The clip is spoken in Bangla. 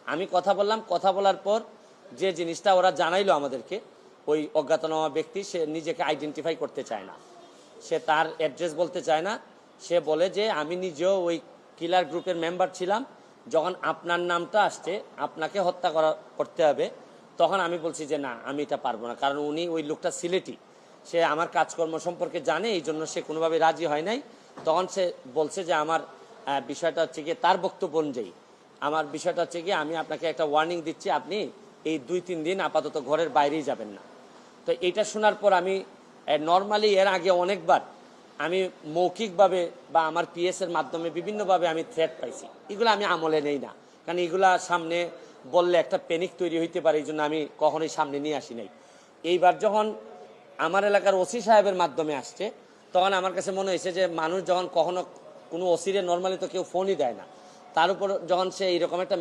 আমি কথা বললাম, কথা বলার পর যে জিনিসটা ওরা জানাইলো আমাদেরকে, ওই অজ্ঞাতনামা ব্যক্তি সে নিজেকে আইডেন্টিফাই করতে চায় না, সে তার অ্যাড্রেস বলতে চায় না। সে বলে যে আমি নিজেও ওই কিলার গ্রুপের মেম্বার ছিলাম, যখন আপনার নামটা আসছে আপনাকে হত্যা করতে হবে, তখন আমি বলছি যে না, আমি এটা পারবো না, কারণ উনি ওই লোকটা সিলেটি, সে আমার কাজকর্ম সম্পর্কে জানে, এই জন্য সে কোনোভাবে রাজি হয় নাই। তখন সে বলছে যে আমার বিষয়টা হচ্ছে গিয়ে, তার বক্তব্য অনুযায়ী আমার বিষয়টা হচ্ছে গিয়ে, আমি আপনাকে একটা ওয়ার্নিং দিচ্ছি, আপনি এই 2-3 দিন আপাতত ঘরের বাইরেই যাবেন না। তো এইটা শোনার পর আমি নর্মালি এর আগে অনেকবার আমি মৌখিকভাবে বা আমার পিএসের মাধ্যমে বিভিন্নভাবে আমি থ্রেট পাইছি, এগুলো আমি আমলে নেই না, কারণ এগুলা সামনে বললে একটা প্যানিক তৈরি হইতে পারে, এই জন্য আমি কখনোই সামনে নিয়ে আসি নাই। এইবার যখন আমার এলাকার ওসি সাহেবের মাধ্যমে আসছে, তখন আমার কাছে মনে হয়েছে যে মানুষ যখন কখনো কোনো ওসিরে নর্মালি তো কেউ ফোনই দেয় না, তার উপর যখন সে এইরকম একটা